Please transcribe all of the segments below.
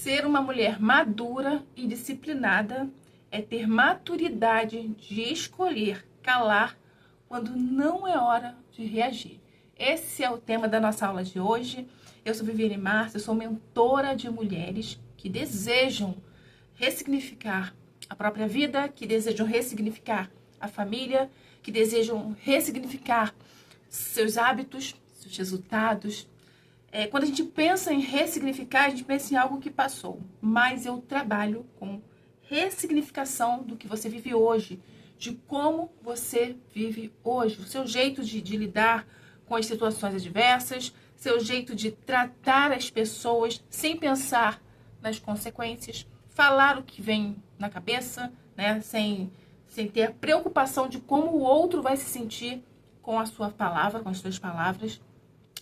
Ser uma mulher madura e disciplinada é ter maturidade de escolher calar quando não é hora de reagir. Esse é o tema da nossa aula de hoje. Eu sou Viviane Márcia, eu sou mentora de mulheres que desejam ressignificar a própria vida, que desejam ressignificar a família, que desejam ressignificar seus hábitos, seus resultados. Quando a gente pensa em ressignificar, a gente pensa em algo que passou. Mas eu trabalho com ressignificação do que você vive hoje, de como você vive hoje, o seu jeito de lidar com as situações adversas, seu jeito de tratar as pessoas sem pensar nas consequências, falar o que vem na cabeça, né, sem ter a preocupação de como o outro vai se sentir com a sua palavra, com as suas palavras.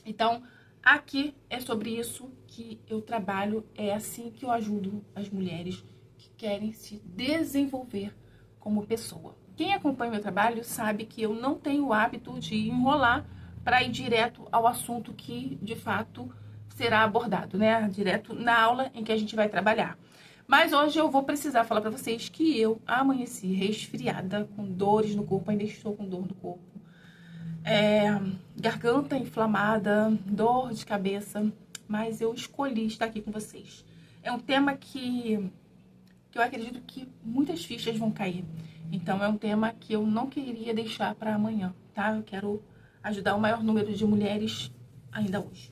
Então, aqui é sobre isso que eu trabalho, é assim que eu ajudo as mulheres que querem se desenvolver como pessoa. Quem acompanha meu trabalho sabe que eu não tenho o hábito de enrolar para ir direto ao assunto que, de fato, será abordado, né? Direto na aula em que a gente vai trabalhar. Mas hoje eu vou precisar falar para vocês que eu amanheci resfriada, com dores no corpo, ainda estou com dor no corpo. Garganta inflamada, dor de cabeça, mas eu escolhi estar aqui com vocês. É um tema que eu acredito que muitas fichas vão cair. Então, é um tema que eu não queria deixar para amanhã, tá? Eu quero ajudar o maior número de mulheres ainda hoje.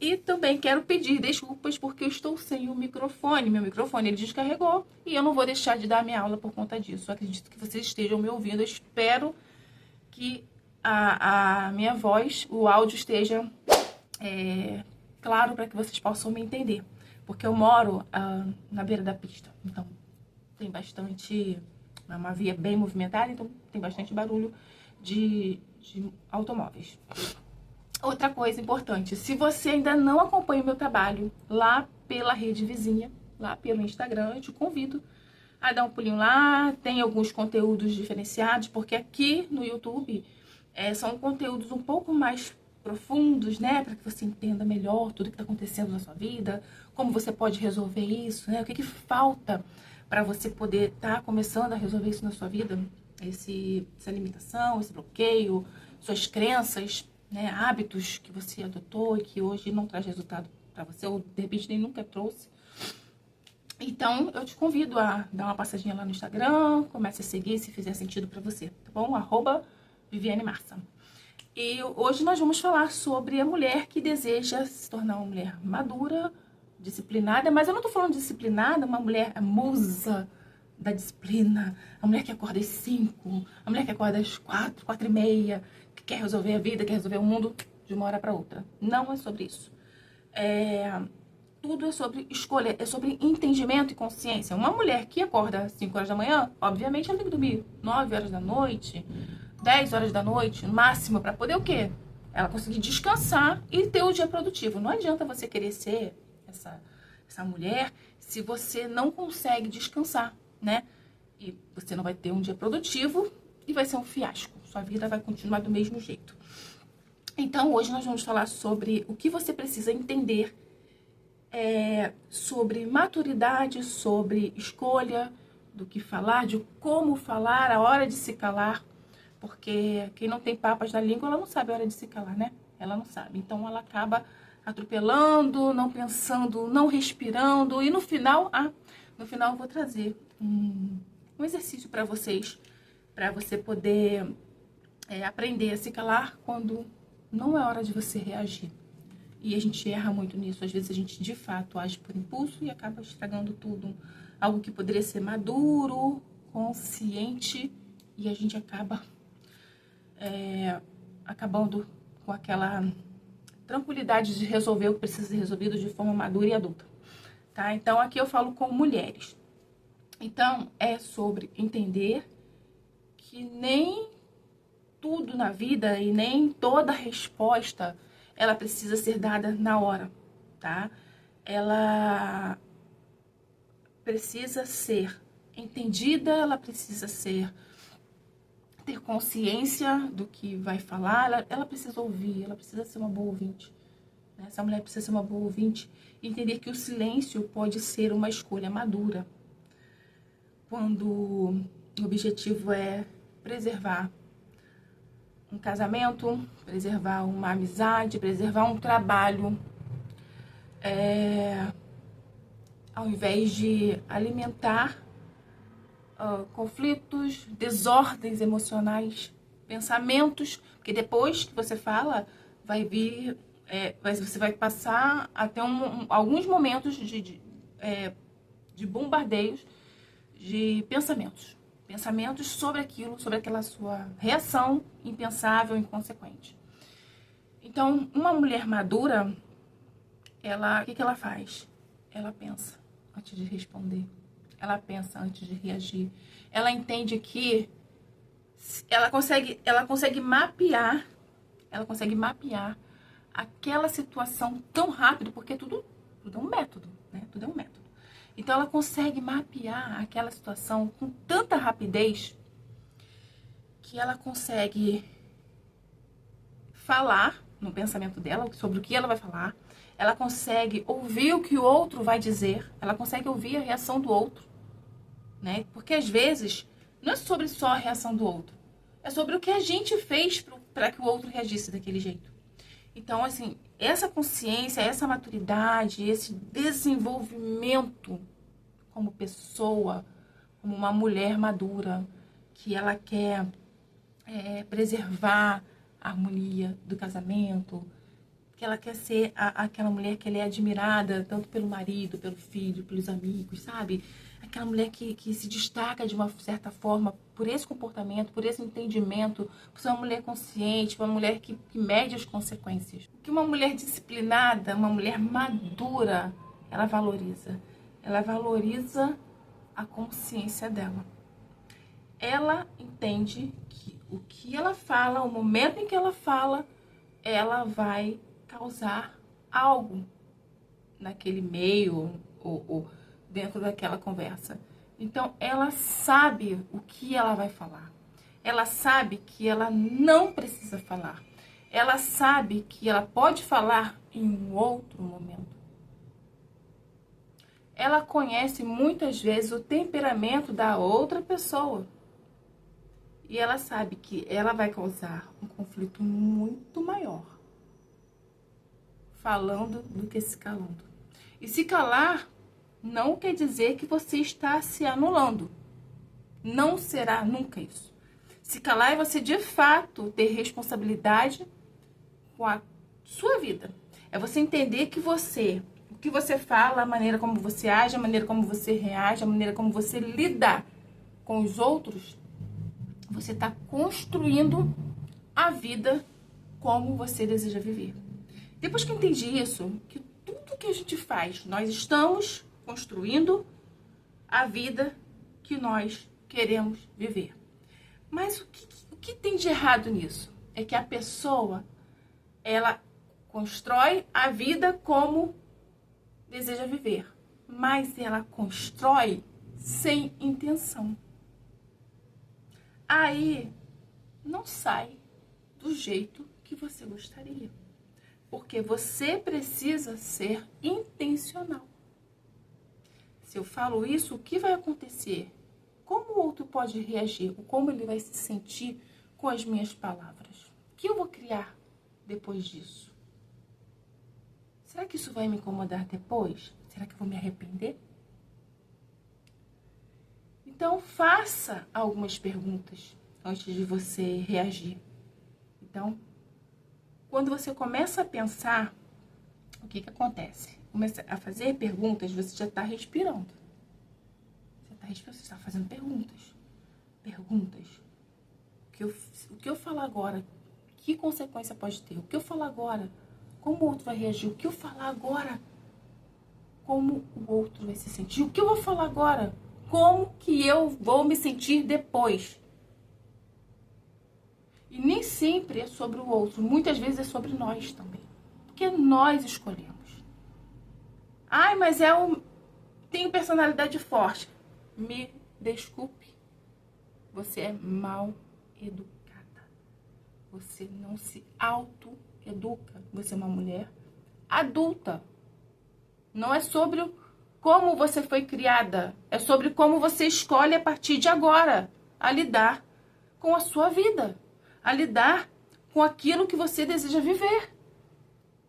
E também quero pedir desculpas porque eu estou sem o microfone. Meu microfone ele descarregou e eu não vou deixar de dar a minha aula por conta disso. Eu acredito que vocês estejam me ouvindo. Eu espero que a minha voz, o áudio esteja claro para que vocês possam me entender. Porque eu moro na beira da pista, então tem bastante... É uma via bem movimentada, então tem bastante barulho de automóveis. Outra coisa importante, se você ainda não acompanha o meu trabalho lá pela rede vizinha, lá pelo Instagram, eu te convido a dar um pulinho lá. Tem alguns conteúdos diferenciados, porque aqui no YouTube são conteúdos um pouco mais profundos, né? Para que você entenda melhor tudo que está acontecendo na sua vida, como você pode resolver isso, né? O que falta para você poder estar começando a resolver isso na sua vida, essa limitação, esse bloqueio, suas crenças, né? Hábitos que você adotou e que hoje não traz resultado para você, ou de repente nem nunca trouxe. Então, eu te convido a dar uma passadinha lá no Instagram, comece a seguir se fizer sentido pra você, tá bom? @Viviane Marça. E hoje nós vamos falar sobre a mulher que deseja se tornar uma mulher madura, disciplinada, mas eu não tô falando disciplinada, uma mulher musa da disciplina, a mulher que acorda às 5, a mulher que acorda às 4, 4:30, que quer resolver a vida, quer resolver o mundo de uma hora pra outra. Não é sobre isso. Tudo é sobre escolha, é sobre entendimento e consciência. Uma mulher que acorda às 5 horas da manhã, obviamente ela tem que dormir 9 horas da noite, 10 horas da noite, no máximo, para poder o quê? Ela conseguir descansar e ter o dia produtivo. Não adianta você querer ser essa mulher se você não consegue descansar, né? E você não vai ter um dia produtivo e vai ser um fiasco. Sua vida vai continuar do mesmo jeito. Então, hoje nós vamos falar sobre o que você precisa entender sobre maturidade, sobre escolha do que falar, de como falar, a hora de se calar, porque quem não tem papas na língua, ela não sabe a hora de se calar, né? Ela não sabe, então ela acaba atropelando, não pensando, não respirando, e no final eu vou trazer um exercício para vocês, para você poder aprender a se calar quando não é hora de você reagir. E a gente erra muito nisso. Às vezes a gente, de fato, age por impulso e acaba estragando tudo. Algo que poderia ser maduro, consciente, e a gente acaba acabando com aquela tranquilidade de resolver o que precisa ser resolvido de forma madura e adulta. Tá? Então, aqui eu falo com mulheres. Então, é sobre entender que nem tudo na vida e nem toda resposta ela precisa ser dada na hora, tá? Ela precisa ser entendida, ela precisa ter consciência do que vai falar, ela precisa ouvir, ela precisa ser uma boa ouvinte. né? Essa mulher precisa ser uma boa ouvinte e entender que o silêncio pode ser uma escolha madura. Quando o objetivo é preservar um casamento, preservar uma amizade, preservar um trabalho, ao invés de alimentar conflitos, desordens emocionais, pensamentos, porque depois que você fala, vai vir, você vai passar até alguns momentos de bombardeios de pensamentos sobre aquilo, sobre aquela sua reação impensável, inconsequente. Então, uma mulher madura, o que ela faz? Ela pensa antes de responder. Ela pensa antes de reagir. Ela entende que ela consegue mapear aquela situação tão rápido, porque tudo é um método, né? Tudo é um método. Então ela consegue mapear aquela situação com tanta rapidez que ela consegue falar no pensamento dela sobre o que ela vai falar. Ela consegue ouvir o que o outro vai dizer. Ela consegue ouvir a reação do outro, né? Porque às vezes não é sobre só a reação do outro, é sobre o que a gente fez para que o outro reagisse daquele jeito. Então, assim, essa consciência, essa maturidade, esse desenvolvimento como pessoa, como uma mulher madura, que ela quer preservar a harmonia do casamento, que ela quer ser aquela mulher que ela é admirada tanto pelo marido, pelo filho, pelos amigos, sabe? Aquela mulher que se destaca de uma certa forma por esse comportamento, por esse entendimento, por ser uma mulher consciente, uma mulher que mede as consequências. O que uma mulher disciplinada, uma mulher madura, ela valoriza? Ela valoriza a consciência dela. Ela entende que o que ela fala, o momento em que ela fala, ela vai causar algo naquele meio ou dentro daquela conversa. Então, ela sabe o que ela vai falar. Ela sabe que ela não precisa falar. Ela sabe que ela pode falar em um outro momento. Ela conhece muitas vezes o temperamento da outra pessoa. E ela sabe que ela vai causar um conflito muito maior falando do que se calando. E se calar não quer dizer que você está se anulando. Não será nunca isso. Se calar é você, de fato, ter responsabilidade com a sua vida. É você entender que o que você fala, a maneira como você age, a maneira como você reage, a maneira como você lida com os outros, você está construindo a vida como você deseja viver. Depois que eu entendi isso, que tudo que a gente faz, nós estamos construindo a vida que nós queremos viver. Mas o que tem de errado nisso? É que a pessoa, ela constrói a vida como deseja viver, mas ela constrói sem intenção. Aí não sai do jeito que você gostaria. Porque você precisa ser intencional. Se eu falo isso, o que vai acontecer? Como o outro pode reagir? Como ele vai se sentir com as minhas palavras? O que eu vou criar depois disso? Será que isso vai me incomodar depois? Será que eu vou me arrepender? Então, faça algumas perguntas antes de você reagir. Então, quando você começa a pensar, o que acontece? Começa a fazer perguntas, você já está respirando. Você está fazendo perguntas. Perguntas. O que eu falar agora, que consequência pode ter? O que eu falar agora, como o outro vai reagir? O que eu falar agora, como o outro vai se sentir? O que eu vou falar agora, como que eu vou me sentir depois? E nem sempre é sobre o outro, muitas vezes é sobre nós também. Porque nós escolhemos. Ai, mas tenho personalidade forte. Me desculpe. Você é mal educada. Você não se auto-educa. Você é uma mulher adulta. Não é sobre como você foi criada, é sobre como você escolhe a partir de agora a lidar com a sua vida, a lidar com aquilo que você deseja viver.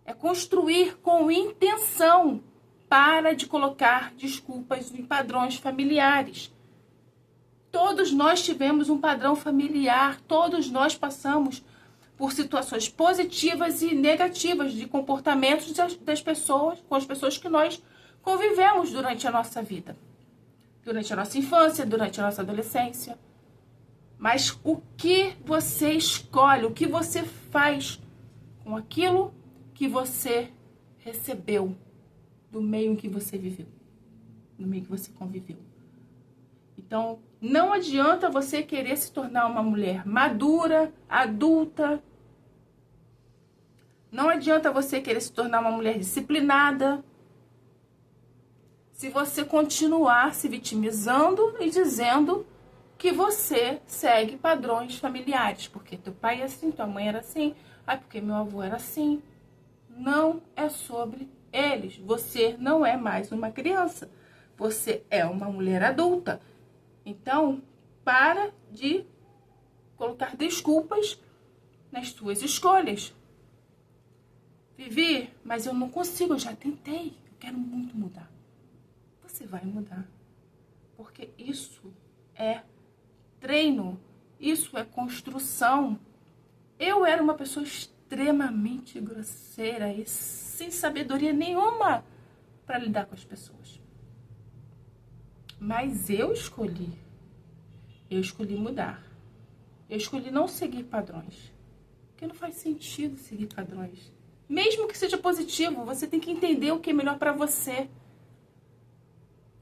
É construir com intenção. Para de colocar desculpas em padrões familiares. Todos nós tivemos um padrão familiar, todos nós passamos por situações positivas e negativas de comportamentos das pessoas, com as pessoas que nós convivemos durante a nossa vida. Durante a nossa infância, durante a nossa adolescência. Mas o que você escolhe, o que você faz com aquilo que você recebeu do meio em que você viveu, no meio que você conviveu. Então, não adianta você querer se tornar uma mulher madura, adulta. Não adianta você querer se tornar uma mulher disciplinada se você continuar se vitimizando e dizendo que você segue padrões familiares. Porque teu pai é assim, tua mãe era assim, porque meu avô era assim. Não é sobre eles. Você não é mais uma criança. Você é uma mulher adulta. Então, para de colocar desculpas nas suas escolhas. Vivi, mas eu não consigo, eu já tentei. Eu quero muito mudar. Você vai mudar. Porque isso é treino. Isso é construção. Eu era uma pessoa extremamente grosseira e sem sabedoria nenhuma para lidar com as pessoas. Mas eu escolhi mudar. Eu escolhi não seguir padrões. Porque não faz sentido seguir padrões. Mesmo que seja positivo, você tem que entender o que é melhor para você.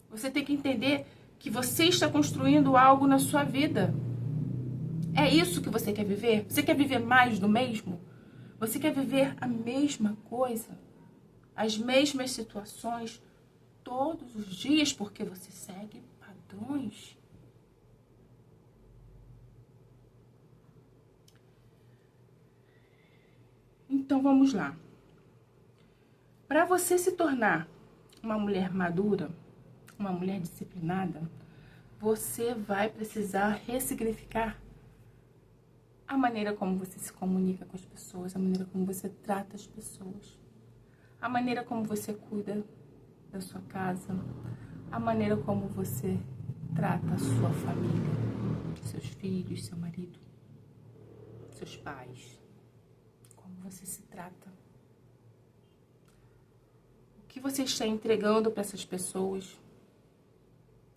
Você tem que entender que você está construindo algo na sua vida. É isso que você quer viver? Você quer viver mais do mesmo? Você quer viver a mesma coisa, as mesmas situações, todos os dias, porque você segue padrões? Então vamos lá. Para você se tornar uma mulher madura, uma mulher disciplinada, você vai precisar ressignificar a maneira como você se comunica com as pessoas, a maneira como você trata as pessoas, a maneira como você cuida da sua casa, a maneira como você trata a sua família, seus filhos, seu marido, seus pais, como você se trata. O que você está entregando para essas pessoas?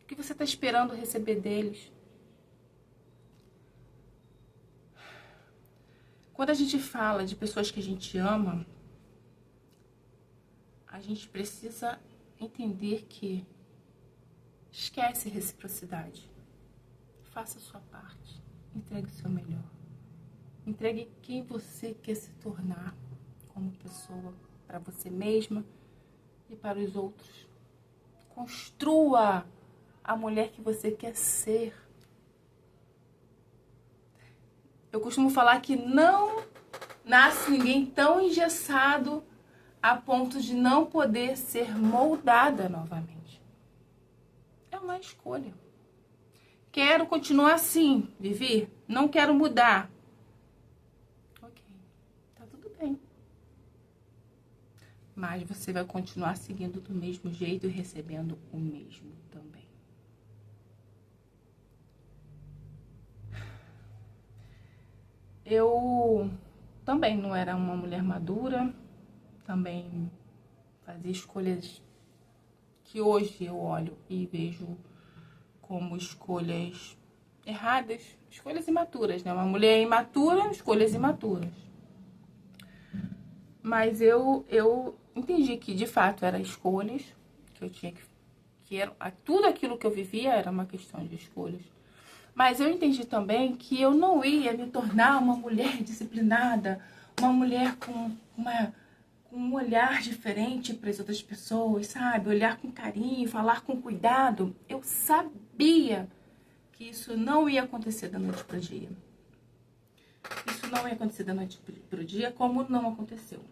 O que você está esperando receber deles? Quando a gente fala de pessoas que a gente ama, a gente precisa entender que esquece reciprocidade. Faça a sua parte. Entregue o seu melhor. Entregue quem você quer se tornar como pessoa, para você mesma e para os outros. Construa a mulher que você quer ser. Eu costumo falar que não nasce ninguém tão engessado a ponto de não poder ser moldada novamente. É uma escolha. Quero continuar assim, Vivi. Não quero mudar. Ok, tá tudo bem. Mas você vai continuar seguindo do mesmo jeito e recebendo o mesmo também. Eu também não era uma mulher madura, também fazia escolhas que hoje eu olho e vejo como escolhas erradas, escolhas imaturas, né? Uma mulher imatura, escolhas imaturas. Mas eu entendi que, de fato, eram escolhas, que eu tinha que era, tudo aquilo que eu vivia era uma questão de escolhas. Mas eu entendi também que eu não ia me tornar uma mulher disciplinada, uma mulher com um olhar diferente para as outras pessoas, sabe? Olhar com carinho, falar com cuidado. Eu sabia que isso não ia acontecer da noite para o dia. Isso não ia acontecer da noite para o dia, como não aconteceu.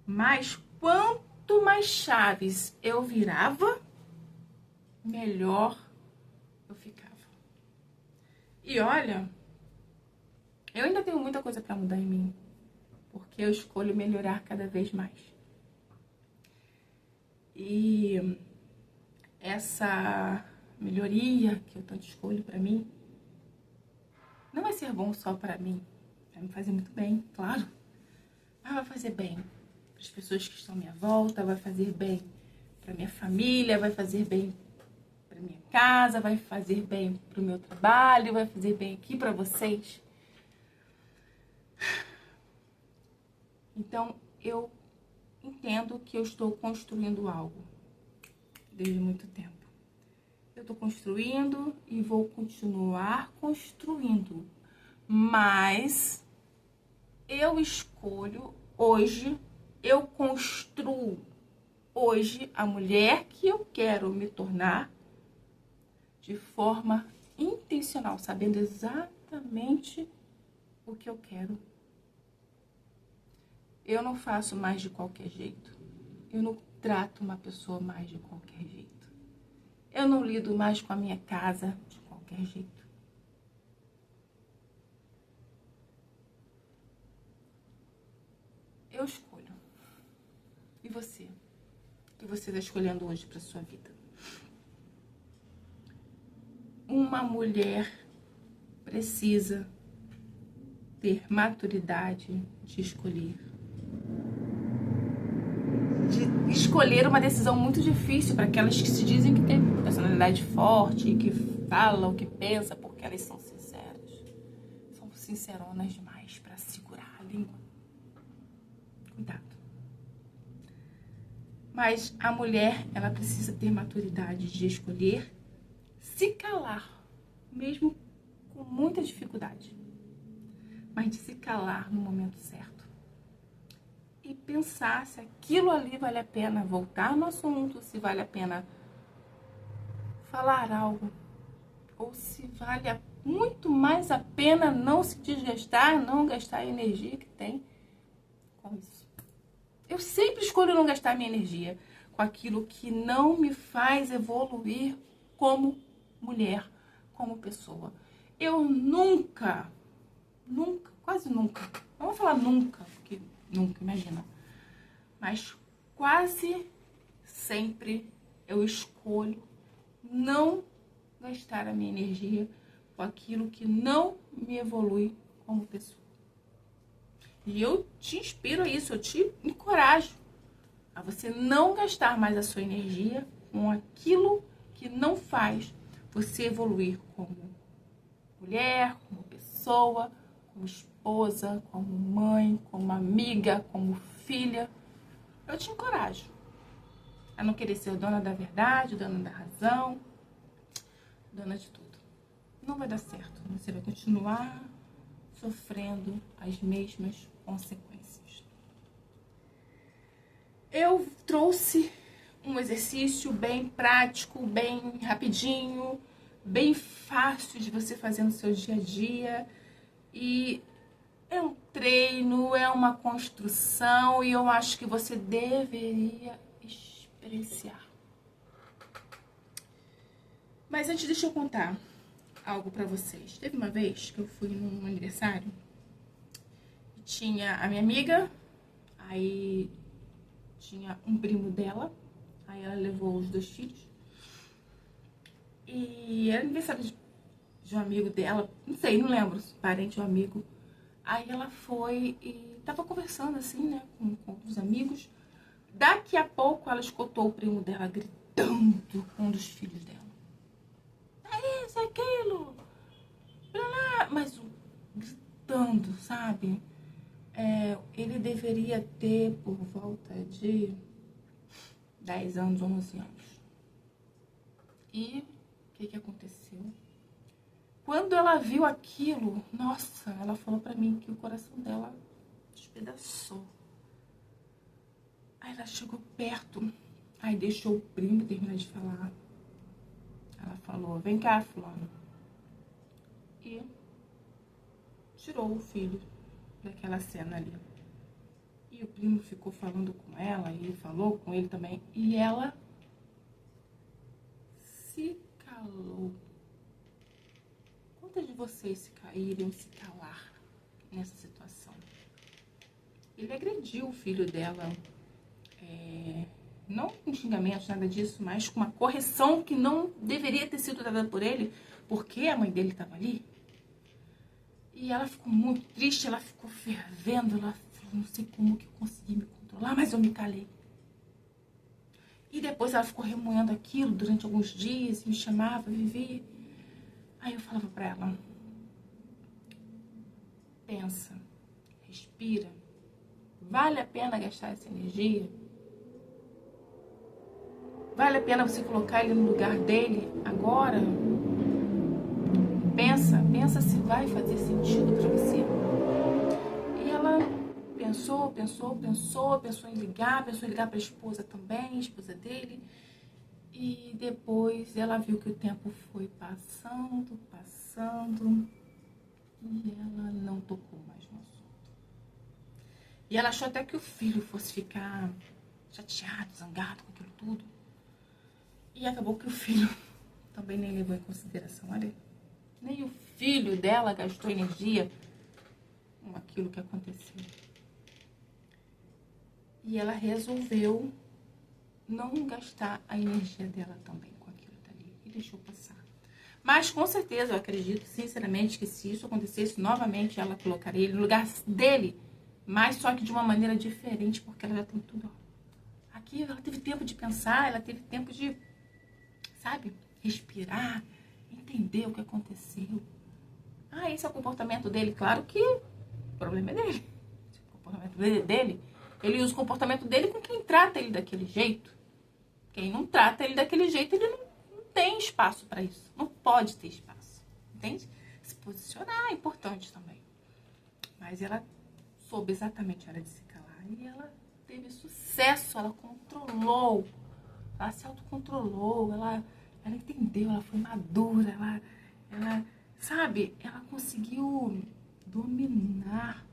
Mas quanto mais chaves eu virava, melhor eu ficava. E olha, eu ainda tenho muita coisa para mudar em mim, porque eu escolho melhorar cada vez mais. E essa melhoria que eu tanto escolho para mim, não vai ser bom só para mim, vai me fazer muito bem, claro, mas vai fazer bem para as pessoas que estão à minha volta, vai fazer bem para minha família, vai fazer bem para minha casa, vai fazer bem para o meu trabalho, vai fazer bem aqui para vocês. Então, eu entendo que eu estou construindo algo desde muito tempo. Eu estou construindo e vou continuar construindo, mas eu escolho hoje, eu construo hoje a mulher que eu quero me tornar de forma intencional, sabendo exatamente o que eu quero. Eu não faço mais de qualquer jeito. Eu não trato uma pessoa mais de qualquer jeito. Eu não lido mais com a minha casa de qualquer jeito. Eu escolho. E você? O que você está escolhendo hoje para sua vida? Uma mulher precisa ter maturidade de escolher. De escolher uma decisão muito difícil para aquelas que se dizem que têm personalidade forte, que falam, que pensam, porque elas são sinceras. São sinceronas demais para segurar a língua. Cuidado. Mas a mulher, ela precisa ter maturidade de escolher se calar, mesmo com muita dificuldade, mas de se calar no momento certo. E pensar se aquilo ali vale a pena voltar no assunto, se vale a pena falar algo, ou se vale muito mais a pena não se desgastar, não gastar a energia que tem com isso. Eu sempre escolho não gastar minha energia com aquilo que não me faz evoluir como mulher, como pessoa. Eu nunca, quase nunca, não vou falar nunca, porque nunca, imagina, mas quase sempre eu escolho não gastar a minha energia com aquilo que não me evolui como pessoa. E eu te inspiro a isso, eu te encorajo a você não gastar mais a sua energia com aquilo que não faz você evoluir como mulher, como pessoa, como esposa, como mãe, como amiga, como filha. Eu te encorajo a não querer ser dona da verdade, dona da razão, dona de tudo. Não vai dar certo. Você vai continuar sofrendo as mesmas consequências. Eu trouxe um exercício bem prático, bem rapidinho, bem fácil de você fazer no seu dia a dia. E é um treino, é uma construção e eu acho que você deveria experienciar. Mas antes, deixa eu contar algo pra vocês. Teve uma vez que eu fui num aniversário e tinha a minha amiga, aí tinha um primo dela, aí ela levou os 2 filhos. E era aniversário de um amigo dela, não sei, não lembro, parente ou amigo. Aí ela foi e tava conversando assim, né, com os amigos. Daqui a pouco ela escutou o primo dela gritando com um dos filhos dela. É isso, é aquilo. Mas gritando, sabe? Ele deveria ter por volta de 10 anos, 11 anos. E o que aconteceu? Quando ela viu aquilo, nossa, ela falou pra mim que o coração dela despedaçou. Aí ela chegou perto, aí deixou o primo terminar de falar. Ela falou, vem cá, fulano. E tirou o filho daquela cena ali. E E o primo ficou falando com ela, e falou com ele também, e ela se calou. Quantas de vocês iriam se calar nessa situação? Ele agrediu o filho dela, não com xingamentos, nada disso, mas com uma correção que não deveria ter sido dada por ele, porque a mãe dele estava ali. E ela ficou muito triste, ela ficou fervendo, ela falou, não sei como que eu consegui me controlar, mas eu me calei. E depois ela ficou remoendo aquilo durante alguns dias, me chamava, Vivi. Aí eu falava pra ela, pensa, respira, vale a pena gastar essa energia? Vale a pena você colocar ele no lugar dele agora? Pensa se vai fazer sentido pra você. E ela pensou em ligar pra esposa também, a esposa dele. E depois ela viu que o tempo foi passando, e ela não tocou mais no assunto. E ela achou até que o filho fosse ficar chateado, zangado com aquilo tudo. E acabou que o filho também nem levou em consideração, olha. Nem o filho dela gastou energia com aquilo que aconteceu. E ela resolveu não gastar a energia dela também com aquilo dali. E deixou passar. Mas com certeza, eu acredito sinceramente que se isso acontecesse novamente, ela colocaria ele no lugar dele. Mas só que de uma maneira diferente, porque ela já tem tudo. Aqui ela teve tempo de pensar, ela teve tempo de, sabe, respirar, entender o que aconteceu. Ah, esse é o comportamento dele. Claro que o problema é dele. O comportamento dele, ele usa o comportamento dele com quem trata ele daquele jeito. Quem não trata ele daquele jeito, ele não tem espaço para isso. Não pode ter espaço. Entende? Se posicionar é importante também. Mas ela soube exatamente a hora de se calar. E ela teve sucesso. Ela controlou. Ela se autocontrolou. Ela entendeu. Ela foi madura. Ela, sabe? Ela conseguiu dominar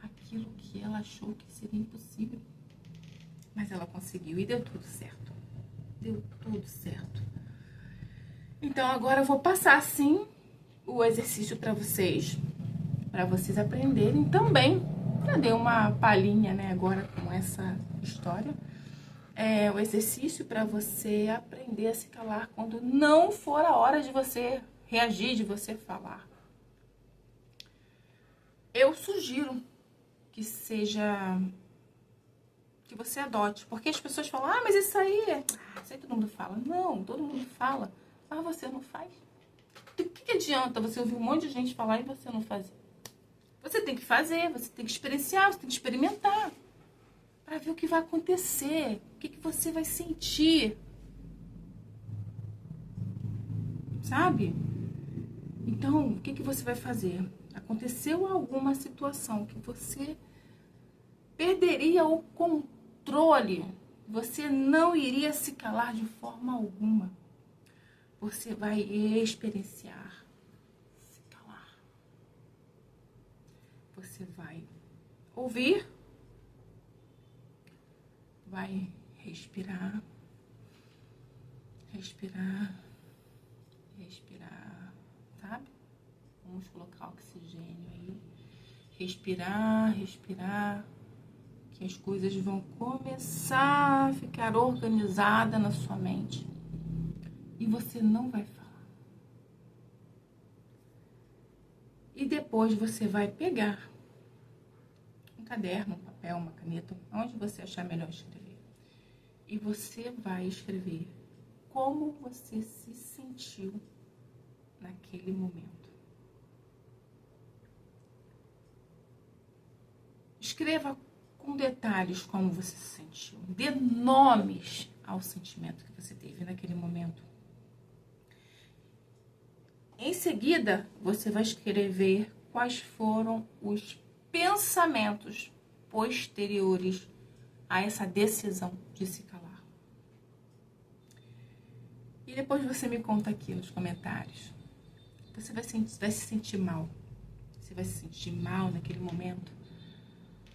aquilo que ela achou que seria impossível. Mas ela conseguiu e deu tudo certo. Deu tudo certo. Então agora eu vou passar sim o exercício para vocês aprenderem também. Já dei uma palhinha, né, agora com essa história. O exercício para você aprender a se calar quando não for a hora de você reagir, de você falar. Eu sugiro que você adote, porque as pessoas falam, mas isso aí todo mundo fala. Não, todo mundo fala, mas você não faz. O que adianta você ouvir um monte de gente falar e você não fazer? Você tem que fazer, você tem que experienciar, você tem que experimentar, para ver o que vai acontecer, o que você vai sentir, sabe? Então, o que você vai fazer? Aconteceu alguma situação que você perderia o controle, você não iria se calar de forma alguma. Você vai experienciar, se calar. Você vai ouvir, vai respirar, sabe? Vamos colocar oxigênio aí. Respirar, que as coisas vão começar a ficar organizadas na sua mente. E você não vai falar. E depois você vai pegar um caderno, um papel, uma caneta, onde você achar melhor escrever. E você vai escrever como você se sentiu naquele momento. Escreva com detalhes como você se sentiu. Dê nomes ao sentimento que você teve naquele momento. Em seguida, você vai escrever quais foram os pensamentos posteriores a essa decisão de se calar. E depois você me conta aqui nos comentários. Você vai se sentir mal. Você vai se sentir mal naquele momento.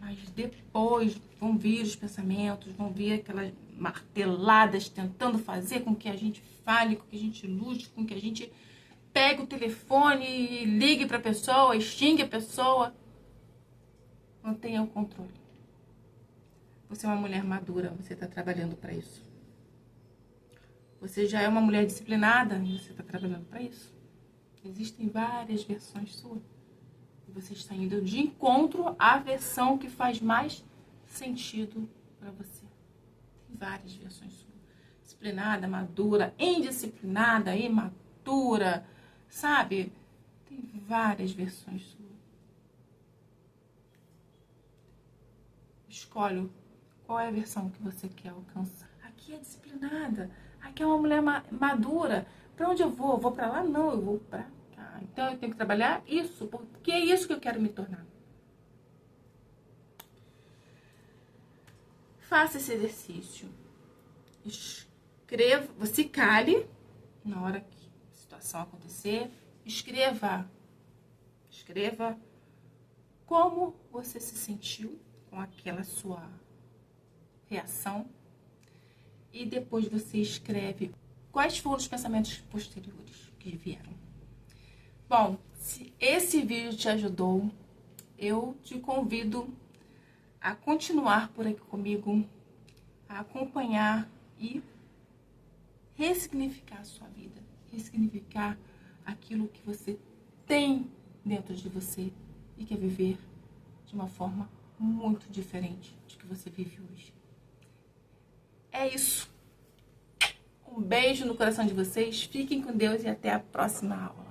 Mas depois vão vir os pensamentos, vão vir aquelas marteladas tentando fazer com que a gente fale, com que a gente lute, com que a gente pegue o telefone e ligue para a pessoa, e xingue a pessoa. Não tenha o controle. Você é uma mulher madura, você está trabalhando para isso. Você já é uma mulher disciplinada e você está trabalhando para isso. Existem várias versões suas. E você está indo de encontro à versão que faz mais sentido para você. Tem várias versões suas. Disciplinada, madura, indisciplinada, imatura, sabe? Tem várias versões suas. Escolhe qual é a versão que você quer alcançar. Aqui é disciplinada. Aqui é uma mulher madura. Para onde eu vou? Eu vou para lá? Não, eu vou para cá. Então eu tenho que trabalhar isso, porque é isso que eu quero me tornar. Faça esse exercício. Escreva, você cale na hora que a situação acontecer. Escreva como você se sentiu com aquela sua reação. E depois você escreve quais foram os pensamentos posteriores que vieram. Bom, se esse vídeo te ajudou, eu te convido a continuar por aqui comigo, a acompanhar e ressignificar a sua vida, ressignificar aquilo que você tem dentro de você e quer viver de uma forma muito diferente de que você vive hoje. É isso. Um beijo no coração de vocês, fiquem com Deus e até a próxima aula.